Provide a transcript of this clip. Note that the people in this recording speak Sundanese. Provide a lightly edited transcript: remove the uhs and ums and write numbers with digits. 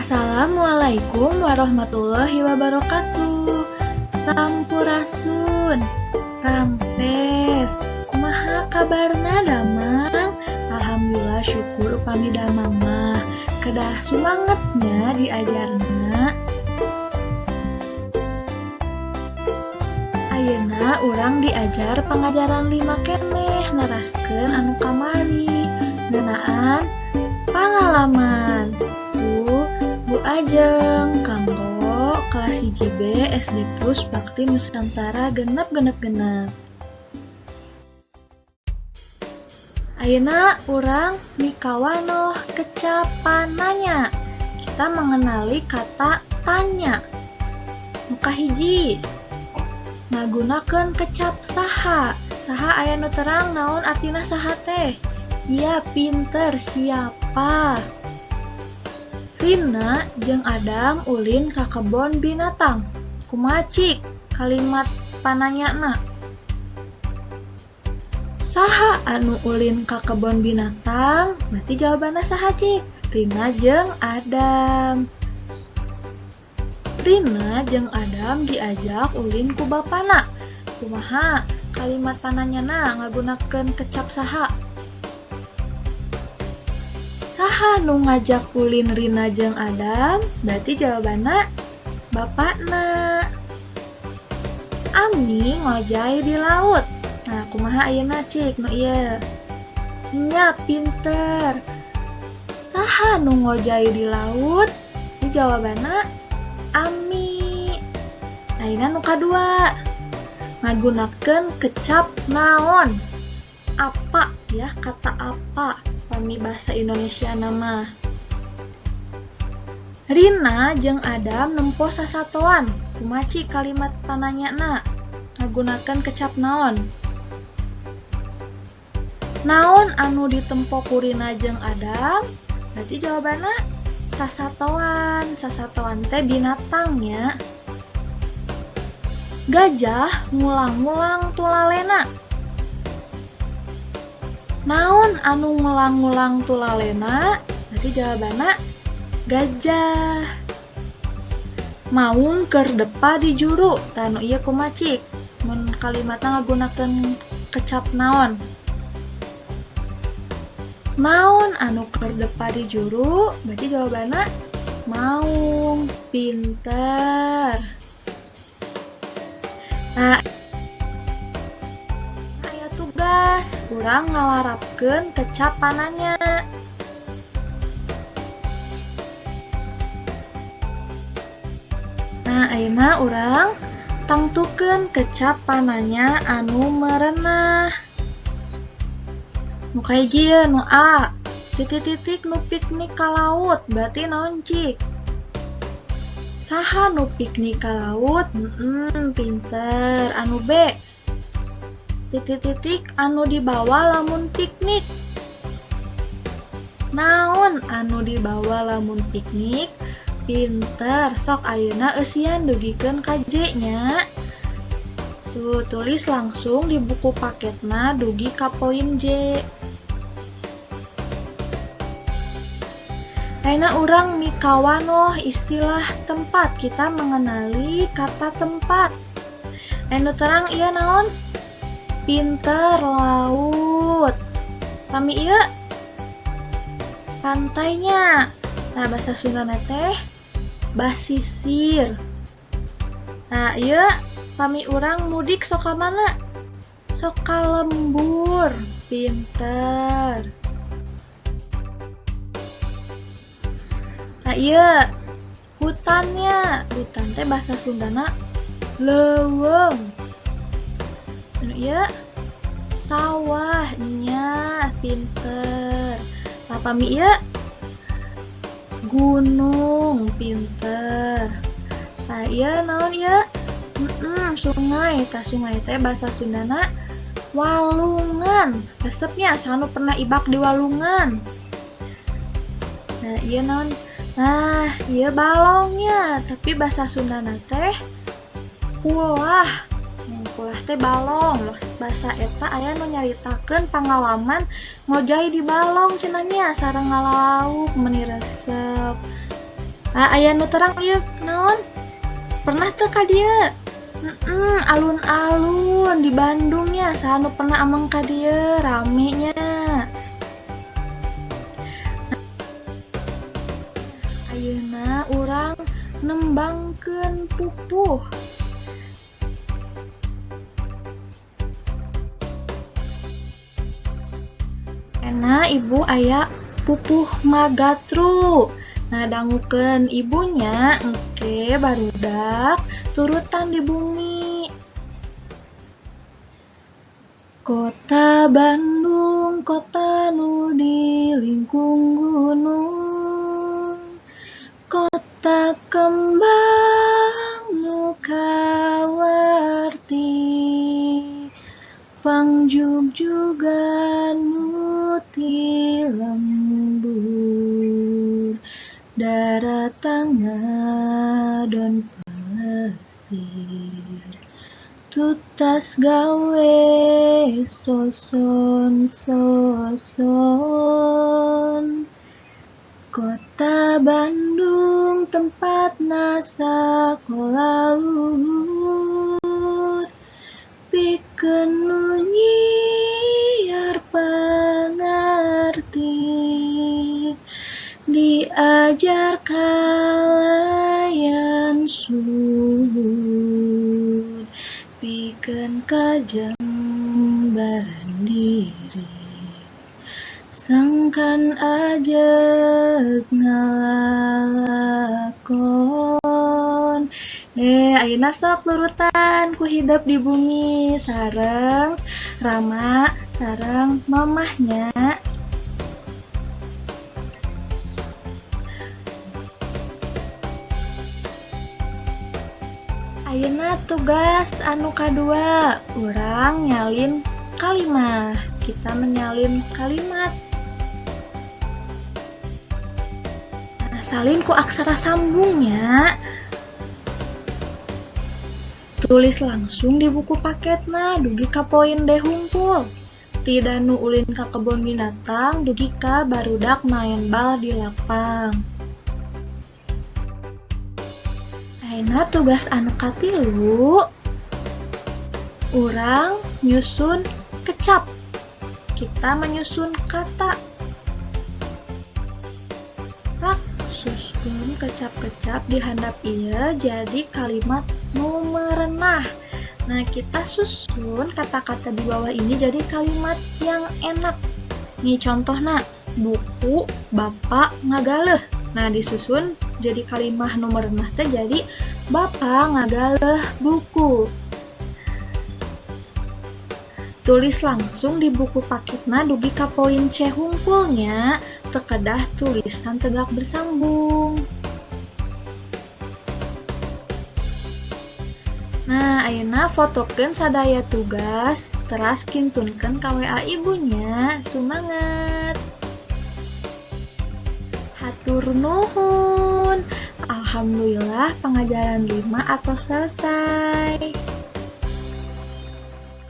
Assalamualaikum warahmatullahi wabarakatuh. Sampurasun, rampes, kumaha kabarna damang? Alhamdulillah syukur upami damang mah. Kedah sumangetnya diajarna. Ayeuna urang diajar pengajaran 5 keneh naraskeun anu kamari. Ngeunaan pangalaman. Bu Ajeng kanggo kelas 1B SD Plus Bakti Nusantara genep. Ayeuna urang mikawanoh kecapananya. Kita mengenali kata tanya. Muka hiji. Ngagunakeun kecap saha. Saha aya nu terang naon artina saha teh? Iya pinter siapa? Rina jeung Adam ulin ka kebon binatang. Kumacik kalimat pananyana. Saha anu ulin ka kebon binatang? Berarti jawabanna saha cik? Rina jeung Adam. Rina jeung Adam diajak ulin ku bapana. Kumaha kalimat pananyana ngagunakeun kecap saha? Saha nu ngajak ulin Rina jeung Adam? Berarti jawabanna bapakna. Ami ngojay di laut. Nah, kumaha ayeuna cik nu ieu? Nya pinter. Saha nu ngojay di laut? Ini jawabanna Ami. Ayeuna nu kadua. Ngagunakeun kecap naon? Apa ya, kata apa? Pami bahasa Indonesia nama. Rina jeung Adam nempo sasatoan. Kumaci kalimat pananyana ngagunakeun kecap naon? Naon anu ditempo ku Rina jeung Adam? Berarti jawabanna sasatoan. Sasatoan teh binatangnya. Gajah ngulang-ngulang tulalena. Naon anu ngulang-ngulang tulalena? Berarti jawabanna gajah. Maung keur depa di juru. Tanu ieu kumacik. Mun kalimatna ngagunakeun kecap naon? Naon anu keur depa di juru? Berarti jawabanna maung. Pinter. Nah, tugas urang ngalarapkeun kecap pananya. Nah, ayeuna urang tangtukeun kecap pananya anu merenah. Nu kahiji nu A. Titik-titik nu piknik ka laut. Berarti naon cik? Saha nu piknik ka laut? Pinter. Anu B. Titik-titik anu dibawa lamun piknik. Naon anu dibawa lamun piknik? Pinter. Sok ayeuna eusian dugikeun ka J nya. Tuh, tulis langsung di buku paketna dugi ka poin J. Ayeuna urang mikawanoh istilah tempat. Kita mengenali kata tempat. Anu terang ieu naon? Pinter laut. Pami ieu pantainya. Nah, bahasa Sundana teh basisir. Nah, ieu pami urang mudik sok ka mana? Sok ka lembur. Pinter. Nah, ieu hutannya. Hutan teh bahasa Sundana leuweung. Anu ieu sawahnya. Pinter. Pami ieu gunung. Pinter. Nah, ieu naon ieu? Sungai. Tah sungai teh bahasa Sundana walungan. Resepnya asa pernah ibak di walungan. Nah, ieu naon? Nah, ieu balongnya. Tapi bahasa Sundana teh pulah. Pulah teh balong. Bahasa eta aya nu nyaritakeun pangalaman ngojay di balong cenanya sareng ngalauk meuni resep. Aya nu terang ieu naon? Pernah teu ka dieu? Alun-alun di Bandung nya, saha nu pernah ameng ka dieu, rame nya. Ayeuna urang nembangkeun pupuh. Ibu aya pupuh magatru. Nah, dangukeun ibunya engke barudak turutan di bumi. Kota Bandung, kota nu dilingkung gunung, kota kembang nu kawarti, pangjugjugan nu ti lembur, daratan dan pasir, tutas gawe soson-soson. Kota Bandung tempatna sakola luhur, pikeun nu nyiar pangarti, diajar kalayan suhud, pikeun kajembaran diri, sangkan ajeg ngalalakon. Ayeuna sok lurutan ku hidup di bumi sareng Rama sareng mamahnya. Ayeuna tugas anu kadua, urang nyalin kalimah. Kita menyalin kalimat. Nah, salin ku aksara sambungnya. Tulis langsung di buku paketna, dugi ka poin D hungkul. Tidak nu ulin ka kebun binatang, dugi ka barudak main bal di lapang. Ayeuna tugas anu katilu, urang nyusun kecap. Kita menyusun kata. Rak susun kecap-kecap di handap ieu jadi kalimat nu merenah. Nah, kita susun kata-kata di bawah ini jadi kalimat yang enak. Nih contohna, buku Bapak ngagaleh. Nah, disusun jadi kalimat nu merenah teh jadi Bapak ngagaleh buku. Tulis langsung di buku paketna dugi ka poin C hungkulnya, tekedah tulisan tegak bersambung. Nah, ayeuna fotokeun sadaya tugas, teras kintunkeun ka WA ibunya. Sumangat. Hatur nuhun. Alhamdulillah pengajaran 5 atau selesai.